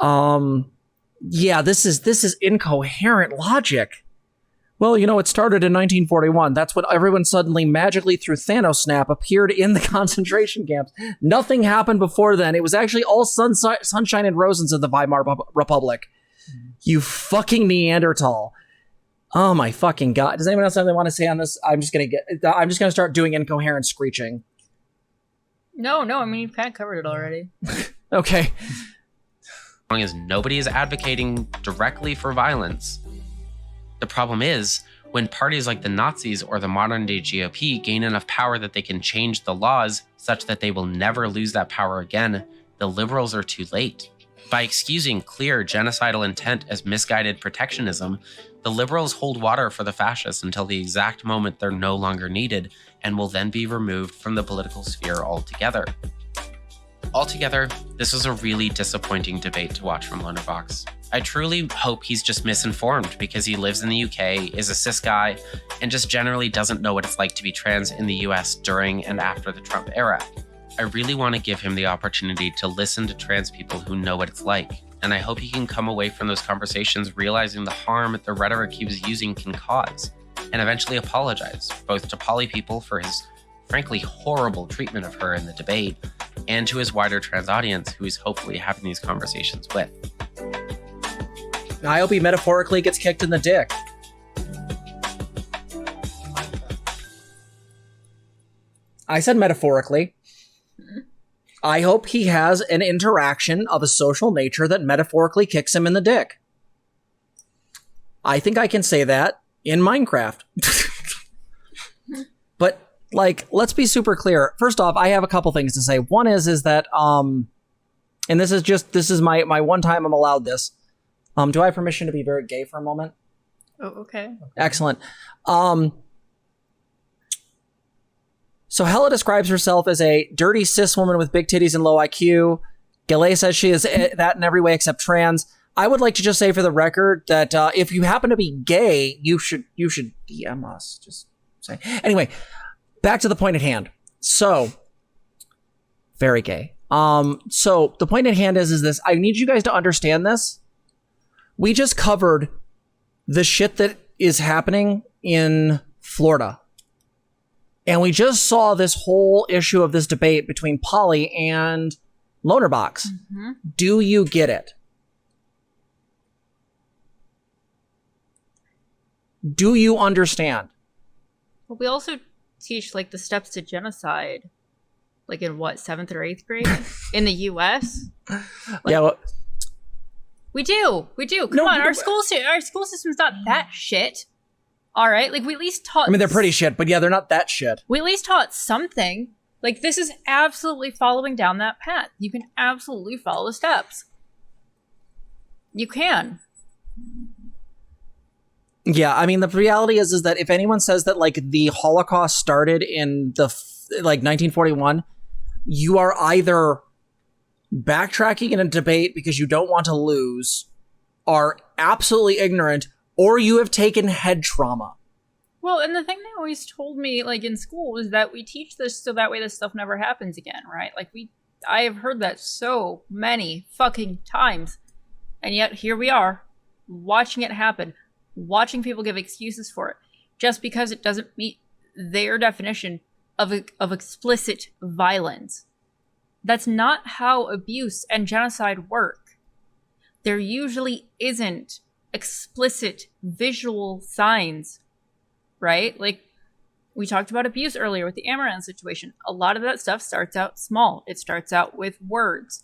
Yeah, this is incoherent logic. Well, you know, it started in 1941. That's when everyone suddenly magically through Thanos snap appeared in the concentration camps. Nothing happened before then. It was actually all sunshine and roses in the Weimar Republic. You fucking Neanderthal. Oh my fucking God. Does anyone else have anything they want to say on this? I'm just gonna start doing incoherent screeching. No, I mean, you've kind of covered it already. Okay. As long as nobody is advocating directly for violence. The problem is, when parties like the Nazis or the modern-day GOP gain enough power that they can change the laws such that they will never lose that power again, the liberals are too late. By excusing clear genocidal intent as misguided protectionism, the liberals hold water for the fascists until the exact moment they're no longer needed and will then be removed from the political sphere altogether. Altogether, this was a really disappointing debate to watch from Lonerbox. I truly hope he's just misinformed because he lives in the UK, is a cis guy, and just generally doesn't know what it's like to be trans in the US during and after the Trump era. I really want to give him the opportunity to listen to trans people who know what it's like, and I hope he can come away from those conversations realizing the harm the rhetoric he was using can cause, and eventually apologize, both to Polypeople for his frankly horrible treatment of her in the debate, and to his wider trans audience who he's hopefully having these conversations with. I hope he metaphorically gets kicked in the dick. I said metaphorically. I hope he has an interaction of a social nature that metaphorically kicks him in the dick. I think I can say that in Minecraft. But, like, let's be super clear. First off, I have a couple things to say. One is that, and this is my one time I'm allowed this. Do I have permission to be very gay for a moment? Oh, okay. Excellent. So Hella describes herself as a dirty cis woman with big titties and low IQ. Galea says she is that in every way except trans. I would like to just say for the record that if you happen to be gay, you should DM us. Just say. Anyway, back to the point at hand. So, very gay. So the point at hand is this. I need you guys to understand this. We just covered the shit that is happening in Florida. And we just saw this whole issue of this debate between Polly and Lonerbox. Mm-hmm. Do you get it? Do you understand? Well, we also teach like the steps to genocide, like in what, 7th or 8th grade in the U.S. Like, yeah. Well, we do. Come on, our school system's not that shit. All right, like we at least taught. I mean, they're pretty shit, but yeah, they're not that shit. We at least taught something. Like this is absolutely following down that path. You can absolutely follow the steps. You can. Yeah, I mean, the reality is that if anyone says that like the Holocaust started in the 1941, you are either backtracking in a debate because you don't want to lose, are absolutely ignorant, or you have taken head trauma. Well, and the thing they always told me, like in school, is that we teach this so that way this stuff never happens again, right? Like I have heard that so many fucking times, and yet here we are, watching it happen, watching people give excuses for it, just because it doesn't meet their definition of explicit violence. That's not how abuse and genocide work. There usually isn't explicit visual signs, right? Like, we talked about abuse earlier with the Amaran situation. A lot of that stuff starts out small. It starts out with words,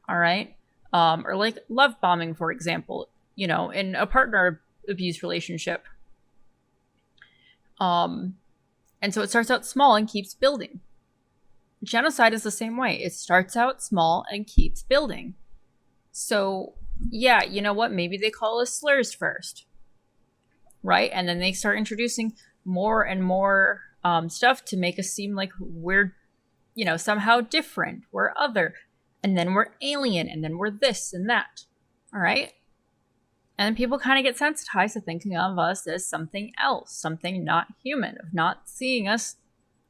all right? Or like love bombing, for example, you know, in a partner abuse relationship. And so it starts out small and keeps building. Genocide is the same way. It starts out small and keeps building. So, yeah, you know what? Maybe they call us slurs first, right? And then they start introducing more and more stuff to make us seem like we're, you know, somehow different. We're other. And then we're alien. And then we're this and that. All right? And then people kind of get sensitized to thinking of us as something else, something not human, of not seeing us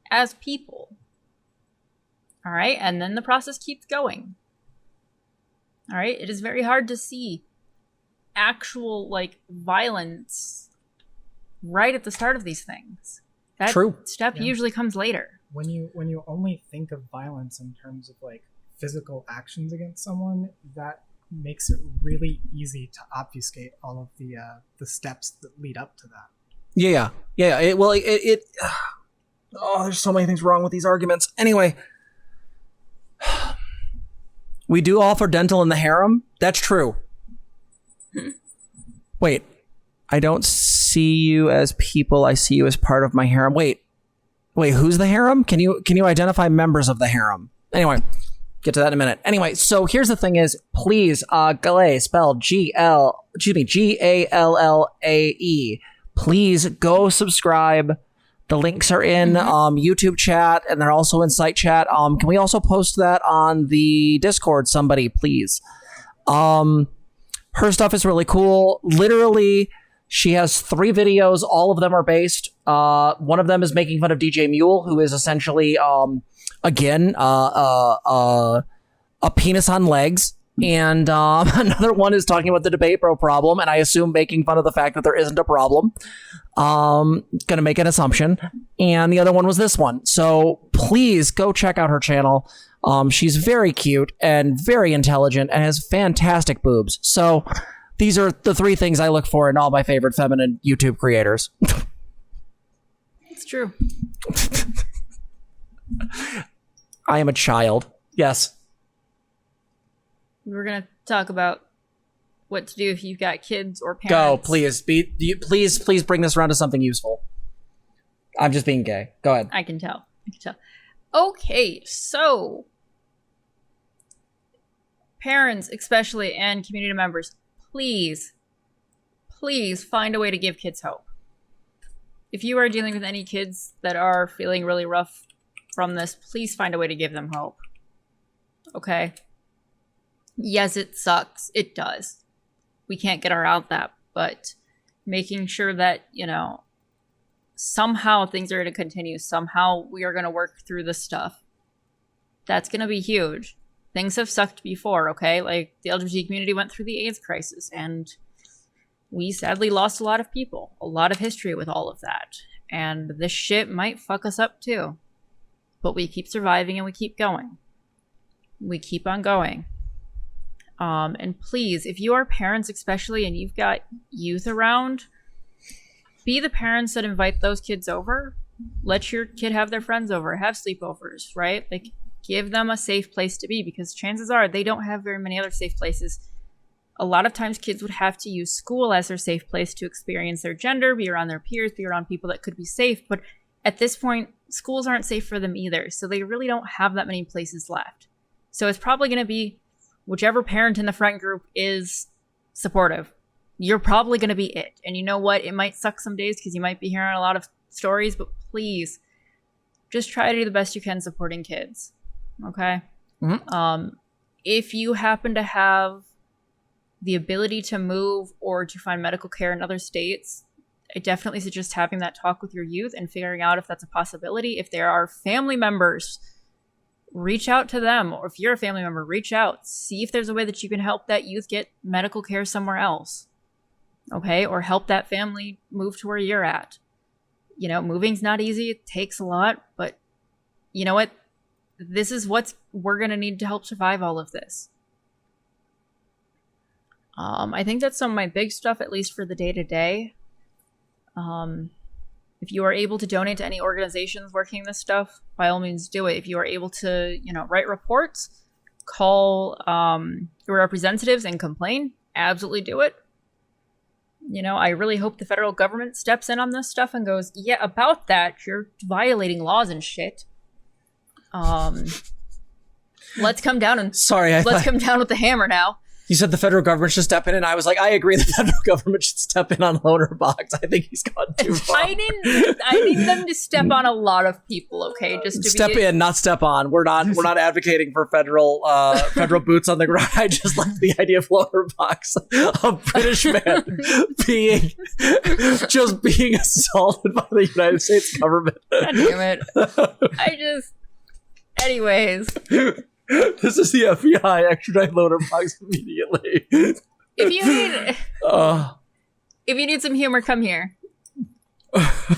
as people. All right? And then the process keeps going. All right? It is very hard to see actual, like, violence right at the start of these things. That step usually comes later. When you only think of violence in terms of, like, physical actions against someone, that makes it really easy to obfuscate all of the steps that lead up to that. Yeah. There's so many things wrong with these arguments. Anyway, we do offer dental in the harem. That's true. Wait, I don't see you as people. I see you as part of my harem. Wait, who's the harem? Can you identify members of the harem? Anyway, get to that in a minute. Anyway, so here's the thing is, please, Gallay, spelled Gallae. Please go subscribe. The links are in YouTube chat, and they're also in site chat. Can we also post that on the Discord, somebody, please? Her stuff is really cool. Literally, she has 3 videos. All of them are based. One of them is making fun of DJ Mule, who is essentially, again, a penis on legs. And another one is talking about the debate bro problem, and I assume making fun of the fact that there isn't a problem. Gonna make an assumption. And the other one was this one. So please go check out her channel. She's very cute and very intelligent and has fantastic boobs. So these are the 3 things I look for in all my favorite feminine YouTube creators. It's true. I am a child. Yes. We're going to talk about what to do if you've got kids or parents. Go, please. Please bring this around to something useful. I'm just being gay. Go ahead. I can tell. Okay, so parents especially and community members, please find a way to give kids hope. If you are dealing with any kids that are feeling really rough from this, please find a way to give them hope. Okay? Yes, it sucks. It does. We can't get around that, but making sure that, you know, somehow things are going to continue. Somehow we are going to work through this stuff. That's going to be huge. Things have sucked before, okay? Like, the LGBT community went through the AIDS crisis, and we sadly lost a lot of people, a lot of history with all of that. And this shit might fuck us up too. But we keep surviving and we keep going. We keep on going. And please, if you are parents especially and you've got youth around, be the parents that invite those kids over. Let your kid have their friends over, have sleepovers, right? Like, give them a safe place to be, because chances are they don't have very many other safe places. A lot of times kids would have to use school as their safe place to experience their gender, be around their peers, be around people that could be safe. But at this point, schools aren't safe for them either. So they really don't have that many places left. So it's probably going to be whichever parent in the front group is supportive. you're probably going to be it. And you know what? It might suck some days because you might be hearing a lot of stories, but please just try to do the best you can supporting kids. Okay? Mm-hmm. If you happen to have the ability to move or to find medical care in other states, I definitely suggest having that talk with your youth and figuring out if that's a possibility. If there are family members, reach out to them. Or if you're a family member, reach out. See if there's a way that you can help that youth get medical care somewhere else. Okay? Or help that family move to where you're at. You know, moving's not easy. It takes a lot. But you know what? This is what we're going to need to help survive all of this. I think that's some of my big stuff, at least for the day-to-day. If you are able to donate to any organizations working this stuff, by all means do it. If you are able to, write reports, call your representatives and complain, absolutely do it. I really hope the federal government steps in on this stuff and goes, yeah, about that, you're violating laws and shit. Let's come down and come down with the hammer now. You said the federal government should step in, and I was like, I agree the federal government should step in on Loaderbox. I think he's gone too far. I need them to step on a lot of people, okay? Just to step in, not step on. We're not advocating for federal boots on the ground. I just like the idea of Loaderbox, a British man being assaulted by the United States government. God damn it. Anyways. This is the FBI. Extradite Loaderbox immediately. If you need some humor, come here.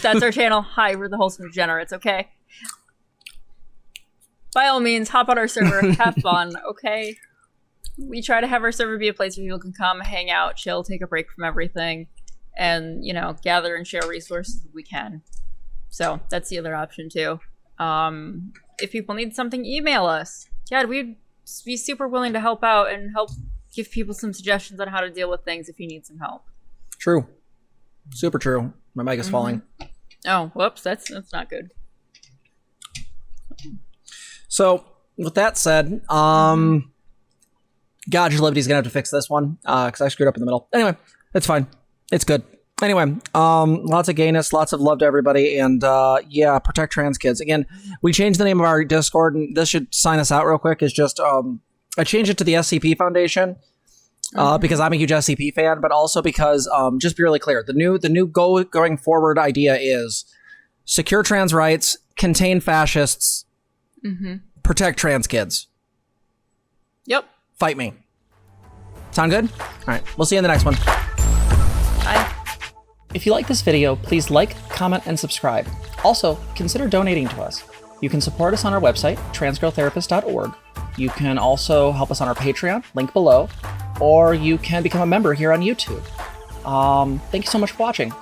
That's our channel. Hi, we're the Wholesome Degenerates, okay? By all means, hop on our server, have fun, okay? We try to have our server be a place where people can come, hang out, chill, take a break from everything, and, gather and share resources if we can. So, that's the other option, too. If people need something, email us. Yeah, we'd be super willing to help out and help give people some suggestions on how to deal with things if you need some help. True. Super true. My mic is falling. Oh, whoops. That's not good. So, with that said, God, your Liberty's going to have to fix this one because I screwed up in the middle. Anyway, it's fine. It's good. Anyway, lots of gayness, lots of love to everybody, and protect trans kids. Again, we changed the name of our Discord, and this should sign us out real quick. Is just I changed it to the SCP Foundation because I'm a huge SCP fan, but also because just be really clear, the new going forward idea is secure trans rights, contain fascists, protect trans kids. Yep. Fight me. Sound good? All right, we'll see you in the next one. Bye. If you like this video, please like, comment, and subscribe. Also, consider donating to us. You can support us on our website, transgirltherapist.org. You can also help us on our Patreon, link below, or you can become a member here on YouTube. Thank you so much for watching.